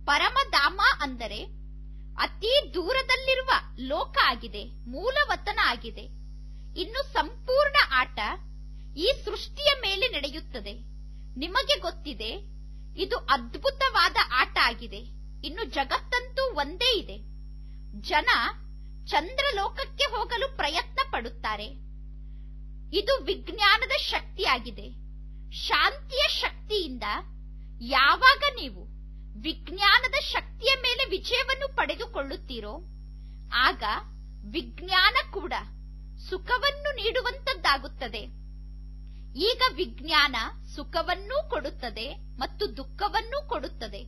ಪರಮಧಾಮ ಅಂದರೆ ಅತಿ ದೂರದಲ್ಲಿರುವ ಲೋಕ ಆಗಿದೆ, ಮೂಲವತನ ಆಗಿದೆ. ಇನ್ನು ಸಂಪೂರ್ಣ ಆಟ ಈ ಸೃಷ್ಟಿಯ ಮೇಲೆ ನಡೆಯುತ್ತದೆ. ನಿಮಗೆ ಗೊತ್ತಿದೆ, ಇದು ಅದ್ಭುತವಾದ ಆಟ ಆಗಿದೆ. ಇನ್ನು ಜಗತ್ತಂತೂ ಒಂದೇ ಇದೆ. ಜನ ಚಂದ್ರಲೋಕಕ್ಕೆ ಹೋಗಲು ಪ್ರಯತ್ನ ಪಡುತ್ತಾರೆ. ಇದು ವಿಜ್ಞಾನದ ಶಕ್ತಿಯಾಗಿದೆ. ಶಾಂತಿಯ ಶಕ್ತಿಯಿಂದ ಯಾವಾಗ ನೀವು ವಿಜ್ಞಾನದ ಶಕ್ತಿಯ ಮೇಲೆ ವಿಜಯವನ್ನು ಪಡೆದುಕೊಳ್ಳುತ್ತೀರೋ ಆಗ ವಿಜ್ಞಾನ ಕೂಡ ಸುಖವನ್ನು ನೀಡುವಂತದ್ದಾಗುತ್ತದೆ. ಈಗ ವಿಜ್ಞಾನ ಸುಖವನ್ನೂ ಕೊಡುತ್ತದೆ ಮತ್ತು ದುಃಖವನ್ನೂ ಕೊಡುತ್ತದೆ.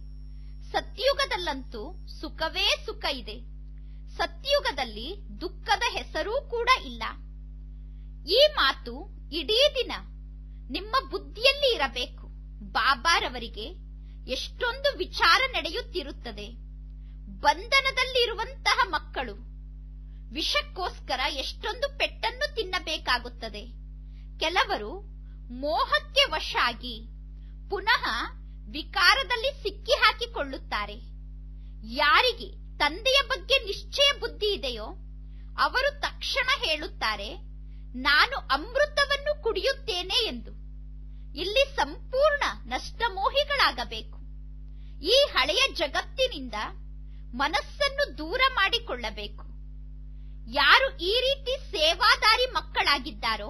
ಸತ್ಯುಗದಲ್ಲಂತೂ ಸುಖವೇ ಸುಖ ಇದೆ. ಸತ್ಯುಗದಲ್ಲಿ ದುಃಖದ ಹೆಸರೂ ಕೂಡ ಇಲ್ಲ. ಈ ಮಾತು ಇಡೀ ದಿನ ನಿಮ್ಮ ಬುದ್ಧಿಯಲ್ಲಿ ಇರಬೇಕು. ಬಾಬಾರವರಿಗೆ ಎಷ್ಟೊಂದು ವಿಚಾರ ನಡೆಯುತ್ತಿರುತ್ತದೆ. ಬಂಧನದಲ್ಲಿರುವಂತಹ ಮಕ್ಕಳು ವಿಷಕ್ಕೋಸ್ಕರ ಎಷ್ಟೊಂದು ಪೆಟ್ಟನ್ನು ತಿನ್ನಬೇಕಾಗುತ್ತದೆ. ಕೆಲವರು ಮೋಹಕ್ಕೆ ವಶ ಆಗಿ ಪುನಃ ವಿಕಾರದಲ್ಲಿ ಸಿಕ್ಕಿ ಹಾಕಿಕೊಳ್ಳುತ್ತಾರೆ. ಯಾರಿಗೆ ತಂದೆಯ ಬಗ್ಗೆ ನಿಶ್ಚಯ ಬುದ್ಧಿ ಇದೆಯೋ ಅವರು ತಕ್ಷಣ ಹೇಳುತ್ತಾರೆ, ನಾನು ಅಮೃತವನ್ನು ಕುಡಿಯುತ್ತೇನೆ ಎಂದು. ಇಲ್ಲಿ ಸಂಪೂರ್ಣ ನಷ್ಟಮೋಹಿಗಳಾಗಬೇಕು. ಈ ಹಳೆಯ ಜಗತ್ತಿನಿಂದ ಮನಸ್ಸನ್ನು ದೂರ ಮಾಡಿಕೊಳ್ಳಬೇಕು. ಯಾರು ಈ ರೀತಿ ಸೇವಾದಾರಿ ಮಕ್ಕಳಾಗಿದ್ದಾರೋ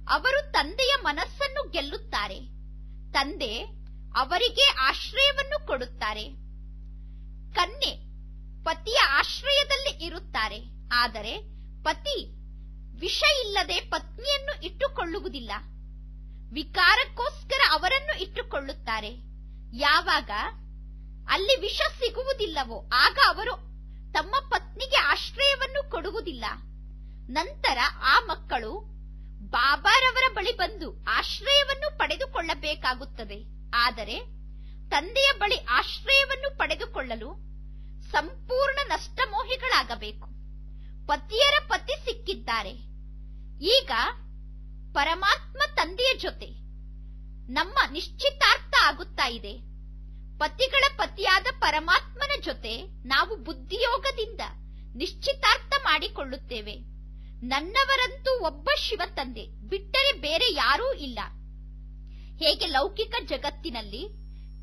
ಅವರು ತಂದೆಯ ಮನಸ್ಸನ್ನು ಗೆಲ್ಲುತ್ತಾರೆ. ತಂದೆ ಅವರಿಗೆ ಆಶ್ರಯವನ್ನು ಕೊಡುತ್ತಾರೆ. ಕನ್ಯೆ ಪತಿಯ ಆಶ್ರಯದಲ್ಲಿ ಇರುತ್ತಾರೆ. ಆದರೆ ಪತಿ ವಿಷ ಇಲ್ಲದೆ ಪತ್ನಿಯನ್ನು ಇಟ್ಟುಕೊಳ್ಳುವುದಿಲ್ಲ. ವಿಕಾರಕ್ಕೋಸ್ಕರ ಅವರನ್ನು ಇಟ್ಟುಕೊಳ್ಳುತ್ತಾರೆ. ಯಾವಾಗ ಅಲ್ಲಿ ವಿಷ ಸಿಗುವುದಿಲ್ಲವೋ ಆಗ ಅವರು ತಮ್ಮ ಪತ್ನಿಗೆ ಆಶ್ರಯವನ್ನು ಕೊಡುವುದಿಲ್ಲ. ನಂತರ ಆ ಮಕ್ಕಳು ಬಾಬಾರವರ ಬಳಿ ಬಂದು ಆಶ್ರಯವನ್ನು ಪಡೆದುಕೊಳ್ಳಬೇಕಾಗುತ್ತದೆ. ಆದರೆ ತಂದೆಯ ಬಳಿ ಆಶ್ರಯವನ್ನು ಪಡೆದುಕೊಳ್ಳಲು ಸಂಪೂರ್ಣ ನಷ್ಟಮೋಹಿಗಳಾಗಬೇಕು. ಪತಿಯರ ಪತಿ ಸಿಕ್ಕಿದ್ದಾರೆ. ಈಗ ಪರಮಾತ್ಮ ತಂದೆಯ ಜೊತೆ ನಮ್ಮ ನಿಶ್ಚಿತಾರ್ಥ ಆಗುತ್ತಾ ಇದೆ. ಪತಿಗಳ ಪತಿಯಾದ ಪರಮಾತ್ಮನ ಜೊತೆ ನಾವು ಬುದ್ಧಿಯೋಗದಿಂದ ನಿಶ್ಚಿತಾರ್ಥ ಮಾಡಿಕೊಳ್ಳುತ್ತೇವೆ. ನನ್ನವರಂತೂ ಒಬ್ಬ ಶಿವತಂದೆ ಬಿಟ್ಟರೆ ಬೇರೆ ಯಾರೂ ಇಲ್ಲ. ಹೇಗೆ ಲೌಕಿಕ ಜಗತ್ತಿನಲ್ಲಿ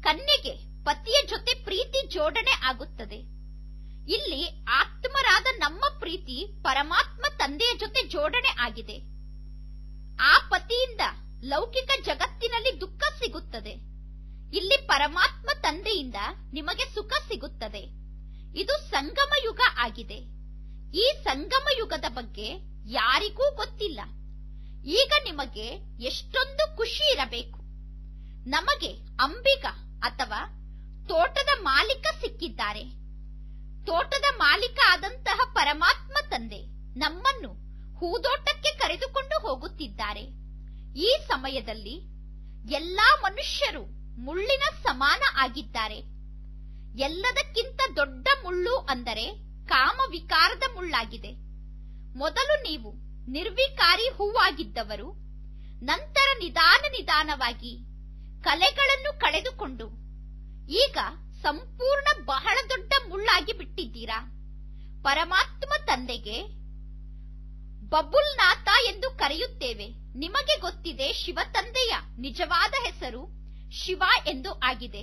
ಕನ್ಯೆಗೆ ಪತಿಯ ಜೊತೆ ಪ್ರೀತಿ ಜೋಡಣೆ ಆಗುತ್ತದೆ, ಇಲ್ಲಿ ಆತ್ಮರಾದ ನಮ್ಮ ಪ್ರೀತಿ ಪರಮಾತ್ಮ ತಂದೆಯ ಜೊತೆ ಜೋಡಣೆ ಆಗಿದೆ. ಆ ಪತಿಯಿಂದ ಲೌಕಿಕ ಜಗತ್ತಿನಲ್ಲಿ ದುಃಖ ಸಿಗುತ್ತದೆ, ಇಲ್ಲಿ ಪರಮಾತ್ಮ ತಂದೆಯಿಂದ ನಿಮಗೆ ಸುಖ ಸಿಗುತ್ತದೆ. ಇದು ಸಂಗಮ ಯುಗ ಆಗಿದೆ. ಈ ಸಂಗಮ ಯುಗದ ಬಗ್ಗೆ ಯಾರಿಗೂ ಗೊತ್ತಿಲ್ಲ. ಈಗ ನಿಮಗೆ ಎಷ್ಟೊಂದು ಖುಷಿ ಇರಬೇಕು. ನಮಗೆ ಅಂಬಿಗ ಅಥವಾ ತೋಟದ ಮಾಲೀಕ ಸಿಕ್ಕಿದ್ದಾರೆ. ತೋಟದ ಮಾಲೀಕ ಆದಂತಹ ಪರಮಾತ್ಮ ತಂದೆ ನಮ್ಮನ್ನು ಹೂದೋಟಕ್ಕೆ ಕರೆದುಕೊಂಡು ಹೋಗುತ್ತಿದ್ದಾರೆ. ಈ ಸಮಯದಲ್ಲಿ ಎಲ್ಲಾ ಮನುಷ್ಯರು ಮುಳ್ಳಿನ ಸಮಾನ ಆಗಿದ್ದಾರೆ. ಎಲ್ಲದಕ್ಕಿಂತ ದೊಡ್ಡ ಮುಳ್ಳು ಅಂದರೆ ಕಾಮ ವಿಕಾರದ ಮುಳ್ಳಾಗಿದೆ. ಮೊದಲು ನೀವು ನಿರ್ವಿಕಾರಿ ಹೂವಾಗಿದ್ದವರು, ನಂತರ ನಿಧಾನವಾಗಿ ಕಲೆಗಳನ್ನು ಕಳೆದುಕೊಂಡು ಈಗ ಸಂಪೂರ್ಣ ಬಹಳ ದೊಡ್ಡ ಮುಳ್ಳಾಗಿ ಬಿಟ್ಟಿದ್ದೀರಾ. ಪರಮಾತ್ಮ ತಂದೆಗೆ ಬಬುಲ್ನಾಥ ಎಂದು ಕರೆಯುತ್ತೇವೆ. ನಿಮಗೆ ಗೊತ್ತಿದೆ, ಶಿವತಂದೆಯ ನಿಜವಾದ ಹೆಸರು ಶಿವ ಎಂದು ಆಗಿದೆ.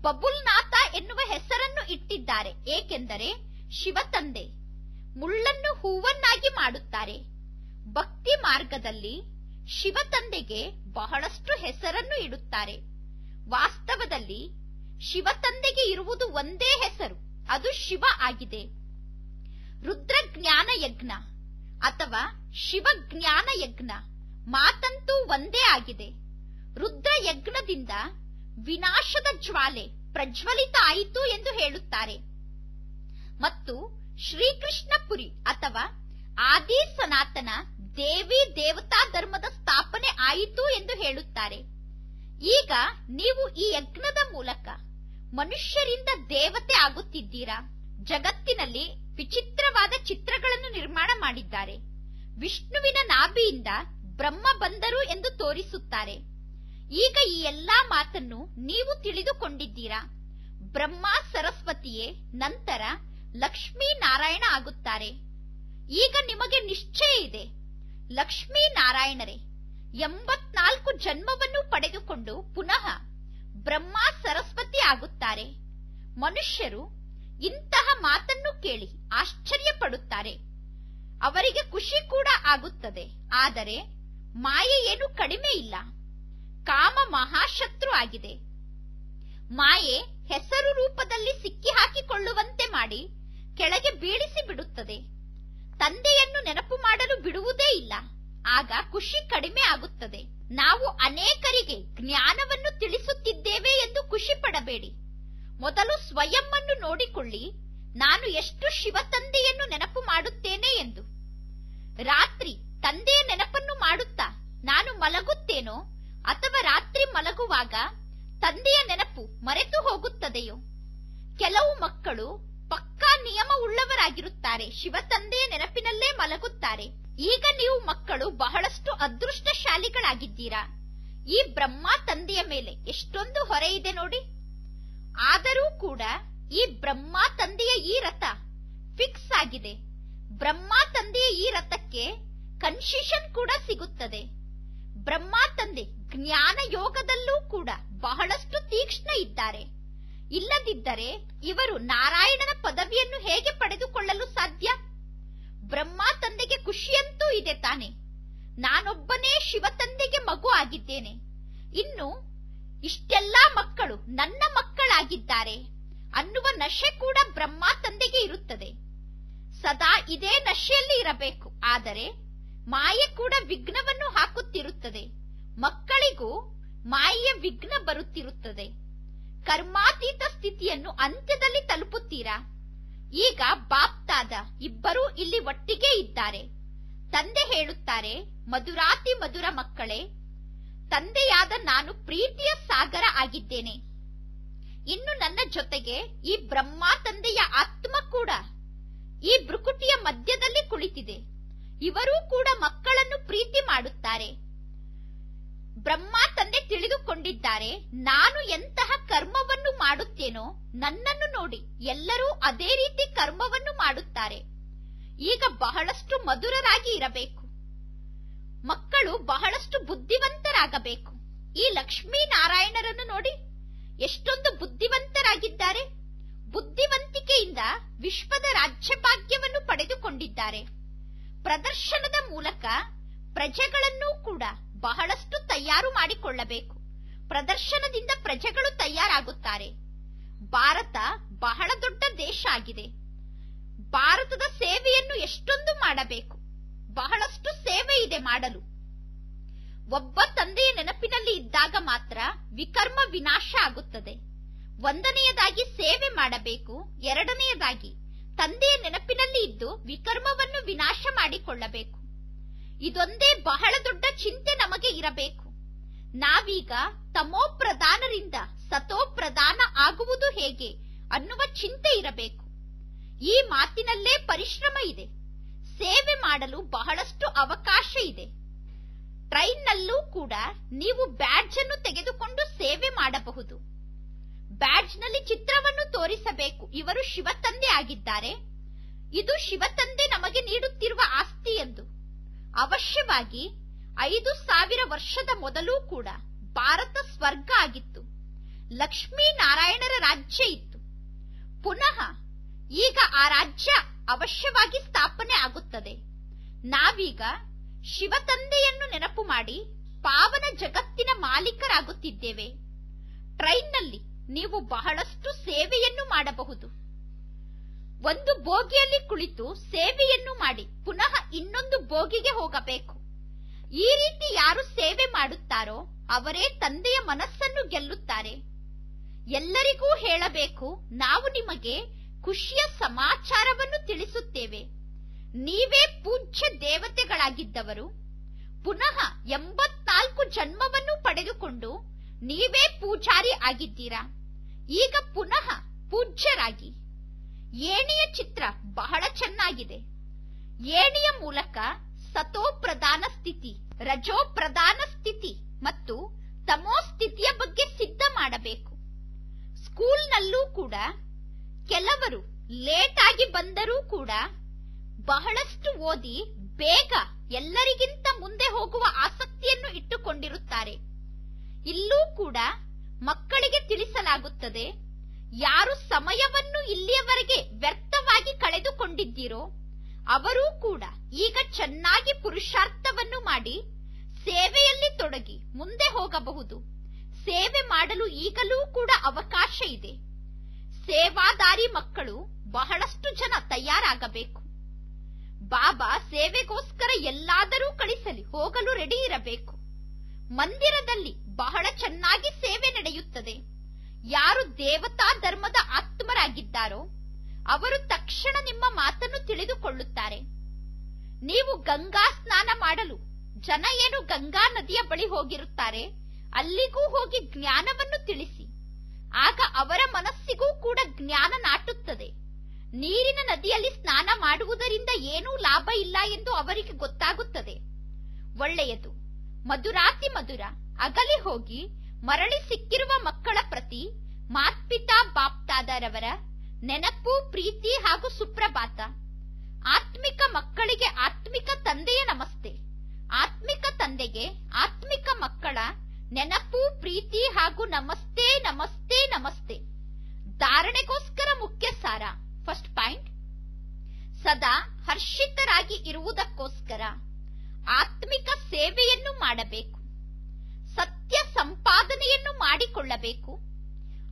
ಬಬುಲ್ನಾಥ ಎನ್ನುವ ಹೆಸರನ್ನು ಇಟ್ಟಿದ್ದಾರೆ ಏಕೆಂದರೆ ಶಿವತಂದೆ ಮುಳ್ಳನ್ನು ಹೂವನ್ನಾಗಿ ಮಾಡುತ್ತಾರೆ. ಭಕ್ತಿ ಮಾರ್ಗದಲ್ಲಿ ಶಿವತಂದೆಗೆ ಬಹಳಷ್ಟು ಹೆಸರನ್ನು ಇಡುತ್ತಾರೆ. ವಾಸ್ತವದಲ್ಲಿ ಶಿವತಂದೆಗೆ ಇರುವುದು ಒಂದೇ ಹೆಸರು, ಅದು ಶಿವ ಆಗಿದೆ. ರುದ್ರಜ್ಞಾನ ಯಜ್ಞ ಅಥವಾ ಶಿವಜ್ಞಾನ ಯಜ್ಞ ಮಾತಂತೂ ಒಂದೇ ಆಗಿದೆ. ರುದ್ರ ಯಜ್ಞದಿಂದ ವಿನಾಶದ ಜ್ವಾಲೆ ಪ್ರಜ್ವಲಿತ ಆಯಿತು ಎಂದು ಹೇಳುತ್ತಾರೆ ಮತ್ತು ಶ್ರೀಕೃಷ್ಣಪುರಿ ಅಥವಾ ಆದಿ ಸನಾತನ ದೇವಿ ದೇವತಾ ಧರ್ಮದ ಸ್ಥಾಪನೆ ಆಯಿತು ಎಂದು ಹೇಳುತ್ತಾರೆ. ಈಗ ನೀವು ಈ ಯಜ್ಞದ ಮೂಲಕ ಮನುಷ್ಯರಿಂದ ದೇವತೆ ಆಗುತ್ತಿದ್ದೀರಾ. ಜಗತ್ತಿನಲ್ಲಿ ವಿಚಿತ್ರವಾದ ಚಿತ್ರಗಳನ್ನು ನಿರ್ಮಾಣ ಮಾಡಿದ್ದಾರೆ. ವಿಷ್ಣುವಿನ ನಾಭಿಯಿಂದ ಬ್ರಹ್ಮ ಬಂದರು ಎಂದು ತೋರಿಸುತ್ತಾರೆ. ಈಗ ಈ ಎಲ್ಲಾ ಮಾತನ್ನು ನೀವು ತಿಳಿದುಕೊಂಡಿದ್ದೀರಾ. ಬ್ರಹ್ಮ ಸರಸ್ವತಿಯೇ ನಂತರ ಲಕ್ಷ್ಮೀ ನಾರಾಯಣ ಆಗುತ್ತಾರೆ. ಈಗ ನಿಮಗೆ ನಿಶ್ಚಯ ಇದೆ, ಲಕ್ಷ್ಮೀ ನಾರಾಯಣರೇ 84 ಜನ್ಮವನ್ನು ಪಡೆದುಕೊಂಡು ಪುನಃ ಬ್ರಹ್ಮ ಸರಸ್ವತಿ ಆಗುತ್ತಾರೆ. ಮನುಷ್ಯರು ಇಂತಹ ಮಾತನ್ನು ಕೇಳಿ ಆಶ್ಚರ್ಯ ಪಡುತ್ತಾರೆ. ಅವರಿಗೆ ಖುಷಿ ಕೂಡ ಆಗುತ್ತದೆ. ಆದರೆ ಮಾಯೆ ಏನು ಕಡಿಮೆ ಇಲ್ಲ. ಕಾಮ ಮಹಾಶತ್ರು ಆಗಿದೆ. ಮಾಯೆ ಹೆಸರು ರೂಪದಲ್ಲಿ ಸಿಕ್ಕಿ ಹಾಕಿಕೊಳ್ಳುವಂತೆ ಮಾಡಿ ಕೆಳಗೆ ಬೀಳಿಸಿ ಬಿಡುತ್ತದೆ. ತಂದೆಯನ್ನು ನೆನಪು ಮಾಡಲು ಬಿಡುವುದೇ ಇಲ್ಲ. ಆಗ ಖುಷಿ ಕಡಿಮೆ ಆಗುತ್ತದೆ. ನಾವು ಅನೇಕರಿಗೆ ಜ್ಞಾನವನ್ನು ತಿಳಿಸುತ್ತಿದ್ದೇವೆ ಎಂದು ಖುಷಿ ಪಡಬೇಡಿ. ಮೊದಲು ಸ್ವಯಂ ಅನ್ನು ನೋಡಿಕೊಳ್ಳಿ, ನಾನು ಎಷ್ಟು ಶಿವ ತಂದೆಯನ್ನು ನೆನಪು ಮಾಡುತ್ತೇನೆ ಎಂದು. ರಾತ್ರಿ ತಂದೆಯ ನೆನಪನ್ನು ಮಾಡುತ್ತಾ ನಾನು ಮಲಗುತ್ತೇನೋ ಅಥವಾ ರಾತ್ರಿ ಮಲಗುವಾಗ ತಂದೆಯ ನೆನಪು ಮರೆತು ಹೋಗುತ್ತದೆಯೋ? ಕೆಲವು ಮಕ್ಕಳು ಪಕ್ಕಾ ನಿಯಮ ಉಳ್ಳವರಾಗಿರುತ್ತಾರೆ, ಶಿವ ತಂದೆಯ ನೆನಪಿನಲ್ಲೇ ಮಲಗುತ್ತಾರೆ. ಈಗ ನೀವು ಮಕ್ಕಳು ಬಹಳಷ್ಟು ಅದೃಷ್ಟಶಾಲಿಗಳಾಗಿದ್ದೀರಾ. ಈ ಬ್ರಹ್ಮ ತಂದೆಯ ಮೇಲೆ ಎಷ್ಟೊಂದು ಹೊರೆ ಇದೆ ನೋಡಿ. ಆದರೂ ಕೂಡ ಈ ಬ್ರಹ್ಮ ತಂದೆಯ ಈ ರಥ ಫಿಕ್ಸ್ ಆಗಿದೆ. ಬ್ರಹ್ಮ ತಂದೆಯ ಈ ರಥಕ್ಕೆ ಕನ್ಸೆಷನ್ ಕೂಡ ಸಿಗುತ್ತದೆ. ಬ್ರಹ್ಮ ತಂದೆ ಜ್ಞಾನ ಯೋಗದಲ್ಲೂ ಕೂಡ ಬಹಳಷ್ಟು ತೀಕ್ಷ್ಣ ಇದ್ದಾರೆ. ಇಲ್ಲದಿದ್ದರೆ ಇವರು ನಾರಾಯಣನ ಪದವಿಯನ್ನು ಹೇಗೆ ಪಡೆದುಕೊಳ್ಳಲು ಸಾಧ್ಯ? ಬ್ರಹ್ಮ ತಂದೆಗೆ ಖುಷಿಯಂತೂ ಇದೆ ತಾನೆ, ನಾನೊಬ್ಬನೇ ಶಿವ ತಂದೆಗೆ ಮಗು ಆಗಿದ್ದೇನೆ, ಇನ್ನು ಇಷ್ಟೆಲ್ಲಾ ಮಕ್ಕಳು ನನ್ನ ಮಕ್ಕಳಾಗಿದ್ದಾರೆ ಅನ್ನುವ ನಶೆ ಕೂಡ ಬ್ರಹ್ಮ ತಂದೆಗೆ ಇರುತ್ತದೆ. ಸದಾ ಇದೇ ನಶೆಯಲ್ಲಿ ಇರಬೇಕು. ಆದರೆ ಮಾಯೆ ಕೂಡ ವಿಘ್ನವನ್ನು ಹಾಕುತ್ತಿರುತ್ತದೆ. ಮಕ್ಕಳಿಗೂ ಮಾಯೆಯ ವಿಘ್ನ ಬರುತ್ತಿರುತ್ತದೆ. ಕರ್ಮಾತೀತ ಸ್ಥಿತಿಯನ್ನು ಅಂತ್ಯದಲ್ಲಿ ತಲುಪುತ್ತೀರಾ. ಈಗ ಬಾಪ್ತಾದ ಇಬ್ಬರೂ ಇಲ್ಲಿ ಒಟ್ಟಿಗೆ ಇದ್ದಾರೆ. ತಂದೆ ಹೇಳುತ್ತಾರೆ, ಮಧುರಾತಿ ಮಧುರ ಮಕ್ಕಳೇ, ತಂದೆಯಾದ ನಾನು ಪ್ರೀತಿಯ ಸಾಗರ ಆಗಿದ್ದೇನೆ. ಇನ್ನು ನನ್ನ ಜೊತೆಗೆ ಈ ಬ್ರಹ್ಮ ತಂದೆಯ ಆತ್ಮ ಕೂಡ ಈ ಭ್ರುಕುಟಿಯ ಮಧ್ಯದಲ್ಲಿ ಕುಳಿತಿದೆ. ಇವರೂ ಕೂಡ ಮಕ್ಕಳನ್ನು ಪ್ರೀತಿ ಮಾಡುತ್ತಾರೆ. ಬ್ರಹ್ಮ ತಂದೆ ತಿಳಿದುಕೊಂಡಿದ್ದಾರೆ, ನಾನು ಎಂತಹ ಕರ್ಮವನ್ನು ಮಾಡುತ್ತೇನೋ ನನ್ನನ್ನು ನೋಡಿ ಎಲ್ಲರೂ ಅದೇ ರೀತಿ ಕರ್ಮವನ್ನು ಮಾಡುತ್ತಾರೆ. ಈಗ ಬಹಳಷ್ಟು ಮಧುರರಾಗಿ ಇರಬೇಕು. ಮಕ್ಕಳು ಬಹಳಷ್ಟು ಬುದ್ಧಿವಂತರಾಗಬೇಕು. ಈ ಲಕ್ಷ್ಮೀ ನಾರಾಯಣರನ್ನು ನೋಡಿ ಎಷ್ಟೊಂದು ಬುದ್ಧಿವಂತರಾಗಿದ್ದಾರೆ. ಬುದ್ಧಿವಂತಿಕೆಯಿಂದ ವಿಶ್ವದ ರಾಜ್ಯಭಾಗ್ಯವನ್ನು ಪಡೆದುಕೊಂಡಿದ್ದಾರೆ. ಪ್ರದರ್ಶನದ ಮೂಲಕ ಪ್ರಜೆಗಳನ್ನೂ ಕೂಡ ಬಹಳಷ್ಟು ತಯಾರು ಮಾಡಿಕೊಳ್ಳಬೇಕು. ಪ್ರದರ್ಶನದಿಂದ ಪ್ರಜೆಗಳು ತಯಾರಾಗುತ್ತಾರೆ. ಭಾರತ ಬಹಳ ದೊಡ್ಡ ದೇಶ ಆಗಿದೆ. ಭಾರತದ ಸೇವೆಯನ್ನು ಎಷ್ಟೊಂದು ಮಾಡಬೇಕು. ಬಹಳಷ್ಟು ಸೇವೆ ಇದೆ ಮಾಡಲು. ಒಬ್ಬ ತಂದೆಯ ನೆನಪಿನಲ್ಲಿ ಇದ್ದಾಗ ಮಾತ್ರ ವಿಕರ್ಮ ವಿನಾಶ ಆಗುತ್ತದೆ. ಒಂದನೆಯದಾಗಿ ಸೇವೆ ಮಾಡಬೇಕು. ಎರಡನೆಯದಾಗಿ ತಂದೆಯ ನೆನಪಿನಲ್ಲಿ ಇದ್ದು ವಿಕರ್ಮವನ್ನು ವಿನಾಶ ಮಾಡಿಕೊಳ್ಳಬೇಕು. ಇದೊಂದೇ ಬಹಳ ದೊಡ್ಡ ಚಿಂತೆ ನಮಗೆ ಇರಬೇಕು. ನಾವೀಗ ತಮೋ ಪ್ರಧಾನರಿಂದ ಸತೋ ಪ್ರಧಾನ ಆಗುವುದು ಹೇಗೆ ಅನ್ನುವ ಚಿಂತೆ ಇರಬೇಕು. ಈ ಮಾತಿನಲ್ಲೇ ಪರಿಶ್ರಮ ಇದೆ. ಸೇವೆ ಮಾಡಲು ಬಹಳಷ್ಟು ಅವಕಾಶ ಇದೆ. ಟ್ರೈನ್ನಲ್ಲೂ ಕೂಡ ನೀವು ಬ್ಯಾಡ್ಜ್ ಅನ್ನು ತೆಗೆದುಕೊಂಡು ಸೇವೆ ಮಾಡಬಹುದು. ಬ್ಯಾಡ್ಜ್ನಲ್ಲಿ ಚಿತ್ರವನ್ನು ತೋರಿಸಬೇಕು, ಇವರು ಶಿವತಂದೆ ಆಗಿದ್ದಾರೆ, ಇದು ಶಿವತಂದೆ ನಮಗೆ ನೀಡುತ್ತಿರುವ ಆಸ್ತಿ ಎಂದು. ಅವಶ್ಯವಾಗಿ 5000 ವರ್ಷದ ಮೊದಲು ಕೂಡ ಭಾರತ ಸ್ವರ್ಗ ಆಗಿತ್ತು. ಲಕ್ಷ್ಮೀನಾರಾಯಣರ ರಾಜ್ಯ ಇತ್ತು. ಪುನಃ ಈಗ ಆ ರಾಜ್ಯ ಅವಶ್ಯವಾಗಿ ಸ್ಥಾಪನೆ ಆಗುತ್ತದೆ. ನಾವೀಗ ಶಿವತಂದೆಯನ್ನು ನೆನಪು ಮಾಡಿ ಪಾವನ ಜಗತ್ತಿನ ಮಾಲೀಕರಾಗುತ್ತಿದ್ದೇವೆ. ಟ್ರೈನ್ನಲ್ಲಿ ನೀವು ಬಹಳಷ್ಟು ಸೇವೆಯನ್ನು ಮಾಡಬಹುದು. ಒಂದು ಬೋಗಿಯಲ್ಲಿ ಕುಳಿತು ಸೇವೆಯನ್ನು ಮಾಡಿ ಪುನಃ ಇನ್ನೊಂದು ಬೋಗಿಗೆ ಹೋಗಬೇಕು. ಈ ರೀತಿ ಯಾರು ಸೇವೆ ಮಾಡುತ್ತಾರೋ ಅವರೇ ತಂದೆಯ ಮನಸ್ಸನ್ನು ಗೆಲ್ಲುತ್ತಾರೆ. ಎಲ್ಲರಿಗೂ ಹೇಳಬೇಕು, ನಾವು ನಿಮಗೆ ಖುಷಿಯ ಸಮಾಚಾರವನ್ನು ತಿಳಿಸುತ್ತೇವೆ. ನೀವೇ ಪೂಜ್ಯ ದೇವತೆಗಳಾಗಿದ್ದವರು ಪುನಃ 84 ಜನ್ಮವನ್ನು ಪಡೆದುಕೊಂಡು ನೀವೇ ಪೂಜಾರಿ ಆಗಿದ್ದೀರಾ. ಈಗ ಪುನಃ ಪೂಜ್ಯರಾಗಿ. ಏಣಿಯ ಚಿತ್ರ ಬಹಳ ಚೆನ್ನಾಗಿದೆ. ಏಣಿಯ ಮೂಲಕ ಸತೋ ಪ್ರಧಾನ ಸ್ಥಿತಿ, ರಜೋ ಪ್ರಧಾನ ಸ್ಥಿತಿ ಮತ್ತು ತಮೋ ಸ್ಥಿತಿಯ ಬಗ್ಗೆ ಸಿದ್ಧ ಮಾಡಬೇಕು. ಸ್ಕೂಲ್ನಲ್ಲೂ ಕೂಡ ಕೆಲವರು ಲೇಟ್ ಆಗಿ ಬಂದರೂ ಕೂಡ ಬಹಳಷ್ಟು ಓದಿ ಬೇಗ ಎಲ್ಲರಿಗಿಂತ ಮುಂದೆ ಹೋಗುವ ಆಸಕ್ತಿಯನ್ನು ಇಟ್ಟುಕೊಂಡಿರುತ್ತಾರೆ. ಇಲ್ಲೂ ಕೂಡ ಮಕ್ಕಳಿಗೆ ತಿಳಿಸಲಾಗುತ್ತದೆ, ಯಾರು ಸಮಯವನ್ನು ಇಲ್ಲಿಯವರೆಗೆ ವ್ಯರ್ಥವಾಗಿ ಕಳೆದುಕೊಂಡಿದ್ದೀರೋ ಅವರೂ ಕೂಡ ಈಗ ಚೆನ್ನಾಗಿ ಪುರುಷಾರ್ಥವನ್ನು ಮಾಡಿ ಸೇವೆಯಲ್ಲಿ ತೊಡಗಿ ಮುಂದೆ ಹೋಗಬಹುದು. ಸೇವೆ ಮಾಡಲು ಈಗಲೂ ಕೂಡ ಅವಕಾಶ ಇದೆ. ಸೇವಾದಾರಿ ಮಕ್ಕಳು ಬಹಳಷ್ಟು ಜನ ತಯಾರಾಗಬೇಕು. ಬಾಬಾ ಸೇವೆಗೋಸ್ಕರ ಎಲ್ಲಾದರೂ ಕಳಿಸಲಿ ಹೋಗಲು ರೆಡಿ ಇರಬೇಕು. ಮಂದಿರದಲ್ಲಿ ಬಹಳ ಚೆನ್ನಾಗಿ ಸೇವೆ ನಡೆಯುತ್ತದೆ. ಯಾರು ದೇವತಾ ಧರ್ಮದ ಆತ್ಮರಾಗಿದ್ದಾರೋ ಅವರು ತಕ್ಷಣ ನಿಮ್ಮ ಮಾತನ್ನು ತಿಳಿದುಕೊಳ್ಳುತ್ತಾರೆ. ನೀವು ಗಂಗಾ ಸ್ನಾನ ಮಾಡಲು ಜನ ಏನು ಗಂಗಾ ನದಿಯ ಬಳಿ ಹೋಗಿರುತ್ತಾರೆ, ಅಲ್ಲಿಗೂ ಹೋಗಿ ಜ್ಞಾನವನ್ನು ತಿಳಿಸಿ. ಆಗ ಅವರ ಮನಸ್ಸಿಗೂ ಕೂಡ ಜ್ಞಾನ ನಾಟುತ್ತದೆ. ನೀರಿನ ನದಿಯಲ್ಲಿ ಸ್ನಾನ ಮಾಡುವುದರಿಂದ ಏನೂ ಲಾಭ ಇಲ್ಲ ಎಂದು ಅವರಿಗೆ ಗೊತ್ತಾಗುತ್ತದೆ. ಒಳ್ಳೆಯದು. ಮಧುರಾತಿ ಮಧುರ ಅಗಲಿ ಹೋಗಿ ಮರಳಿ ಸಿಕ್ಕಿರುವ ಮಕ್ಕಳ ಪ್ರತಿ ಮಾತ್ಪಿತಾ ಬಾಪ್ತಾದರವರ ನೆನಪು, ಪ್ರೀತಿ ಹಾಗೂ ಸುಪ್ರಭಾತ. ಆತ್ಮಿಕ ಮಕ್ಕಳಿಗೆ ಆತ್ಮಿಕ ತಂದೆಯ ನಮಸ್ತೆ. ಆತ್ಮಿಕ ತಂದೆಗೆ ಆತ್ಮಿಕ ಮಕ್ಕಳ ನೆನಪು, ಪ್ರೀತಿ ಹಾಗೂ ನಮಸ್ತೆ ನಮಸ್ತೆ ನಮಸ್ತೆ. ಧಾರಣೆಗೋಸ್ಕರ ಮುಖ್ಯ ಸಾರ. ಫಸ್ಟ್ ಪಾಯಿಂಟ್, ಸದಾ ಹರ್ಷಿತರಾಗಿ ಇರುವುದಕ್ಕೋಸ್ಕರ ಆತ್ಮಿಕ ಸೇವೆಯನ್ನು ಮಾಡಬೇಕು. ಸತ್ಯ ಸಂಪಾದನೆಯನ್ನು ಮಾಡಿಕೊಳ್ಳಬೇಕು.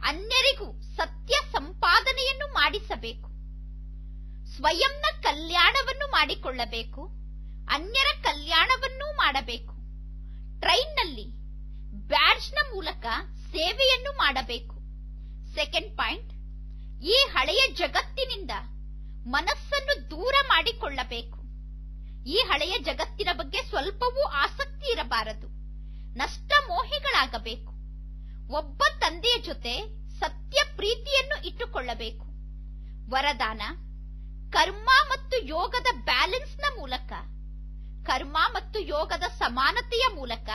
ಅನ್ಯರಿಗೂ ಸತ್ಯ ಸಂಪಾದನೆಯನ್ನು ಮಾಡಿಸಬೇಕು. ಸ್ವಯಂನ ಕಲ್ಯಾಣವನ್ನು ಮಾಡಿಕೊಳ್ಳಬೇಕು. ಅನ್ಯರ ಕಲ್ಯಾಣವನ್ನೂ ಮಾಡಬೇಕು. ಟ್ರೈನ್ನಲ್ಲಿ ಬ್ಯಾಡ್ಜ್ನ ಮೂಲಕ ಸೇವೆಯನ್ನು ಮಾಡಬೇಕು. ಸೆಕೆಂಡ್ ಪಾಯಿಂಟ್, ಈ ಹಳೆಯ ಜಗತ್ತಿನಿಂದ ಮನಸ್ಸನ್ನು ದೂರ ಮಾಡಿಕೊಳ್ಳಬೇಕು. ಈ ಹಳೆಯ ಜಗತ್ತಿನ ಬಗ್ಗೆ ಸ್ವಲ್ಪವೂ ಆಸಕ್ತಿ ಇರಬಾರದು. ನಷ್ಟ ಮೋಹಿಗಳಾಗಬೇಕು. ಒಬ್ಬ ತಂದೆಯ ಜೊತೆ ಸತ್ಯ ಪ್ರೀತಿಯನ್ನು ಇಟ್ಟುಕೊಳ್ಳಬೇಕು. ವರದಾನ, ಕರ್ಮ ಮತ್ತು ಯೋಗದ ಬ್ಯಾಲೆನ್ಸ್ನ ಮೂಲಕ, ಕರ್ಮ ಮತ್ತು ಯೋಗದ ಸಮಾನತೆಯ ಮೂಲಕ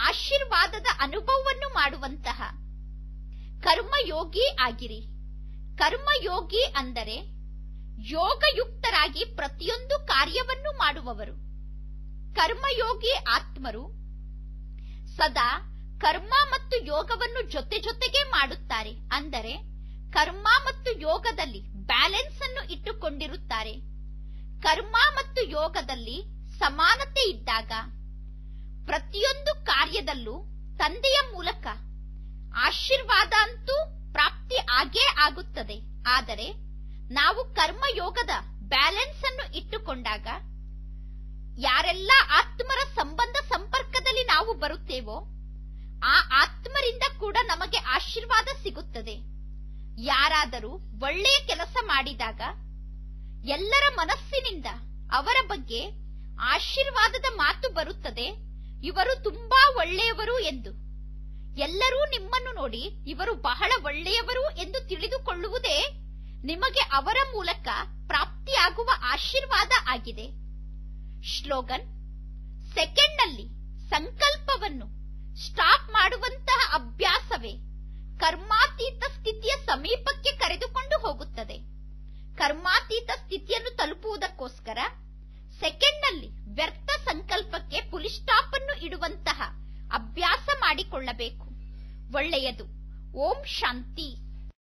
ಆಶೀರ್ವಾದದ ಅನುಭವವನ್ನು ಮಾಡುವಂತಹ ಕರ್ಮಯೋಗಿ ಆಗಿರಿ. ಕರ್ಮಯೋಗಿ ಅಂದರೆ ಯೋಗಯುಕ್ತರಾಗಿ ಪ್ರತಿಯೊಂದು ಕಾರ್ಯವನ್ನು ಮಾಡುವವರು. ಕರ್ಮಯೋಗಿ ಆತ್ಮರು ಸದಾ ಕರ್ಮ ಮತ್ತು ಯೋಗವನ್ನು ಜೊತೆ ಜೊತೆಗೆ ಮಾಡುತ್ತಾರೆ. ಅಂದರೆ ಕರ್ಮ ಮತ್ತು ಯೋಗದಲ್ಲಿ ಬ್ಯಾಲೆನ್ಸ್ ಅನ್ನು ಇಟ್ಟುಕೊಂಡಿರುತ್ತಾರೆ. ಕರ್ಮ ಮತ್ತು ಯೋಗದಲ್ಲಿ ಸಮಾನತೆ ಇದ್ದಾಗ ಪ್ರತಿಯೊಂದು ಕಾರ್ಯದಲ್ಲೂ ತಂದೆಯ ಮೂಲಕ ಆಶೀರ್ವಾದ ಅಂತೂ ಪ್ರಾಪ್ತಿ ಆಗೇ ಆಗುತ್ತದೆ. ಆದರೆ ನಾವು ಕರ್ಮಯೋಗದ ಬ್ಯಾಲೆನ್ಸ್ ಅನ್ನು ಇಟ್ಟುಕೊಂಡಾಗ ಯಾರೆಲ್ಲ ಆತ್ಮರ ಸಂಬಂಧ ಸಂಪರ್ಕದಲ್ಲಿ ನಾವು ಬರುತ್ತೇವೋ ಆ ಆತ್ಮರಿಂದ ಕೂಡ ನಮಗೆ ಆಶೀರ್ವಾದ ಸಿಗುತ್ತದೆ. ಯಾರಾದರೂ ಒಳ್ಳೆಯ ಕೆಲಸ ಮಾಡಿದಾಗ ಎಲ್ಲರ ಮನಸ್ಸಿನಿಂದ ಅವರ ಬಗ್ಗೆ ಆಶೀರ್ವಾದದ ಮಾತು ಬರುತ್ತದೆ, ಇವರು ತುಂಬಾ ಒಳ್ಳೆಯವರು ಎಂದು. ಎಲ್ಲರೂ ನಿಮ್ಮನ್ನು ನೋಡಿ ಇವರು ಬಹಳ ಒಳ್ಳೆಯವರು ಎಂದು ತಿಳಿದುಕೊಳ್ಳುವುದೇ ನಿಮಗೆ ಅವರ ಮೂಲಕ ಪ್ರಾಪ್ತಿಯಾಗುವ ಆಶೀರ್ವಾದ ಆಗಿದೆ. ಶ್ಲೋಗನ್, ಸೆಕೆಂಡ್ನಲ್ಲಿ ಸಂಕಲ್ಪವನ್ನು ಸ್ಟಾಪ್ ಮಾಡುವಂತಹ ಅಭ್ಯಾಸವೇ ಕರ್ಮಾತೀತ ಸ್ಥಿತಿಯ ಸಮೀಪಕ್ಕೆ ಕರೆದುಕೊಂಡು ಹೋಗುತ್ತದೆ. ಕರ್ಮಾತೀತ ಸ್ಥಿತಿಯನ್ನು ತಲುಪುವುದಕ್ಕೋಸ್ಕರ ಸೆಕೆಂಡ್ನಲ್ಲಿ ವ್ಯರ್ಥ ಫುಲ್ ಸ್ಟಾಪ್ ಅನ್ನು ಇಡುವಂತಹ ಅಭ್ಯಾಸ ಮಾಡಿಕೊಳ್ಳಬೇಕು. ಒಳ್ಳೆಯದು. ಓಂ ಶಾಂತಿ.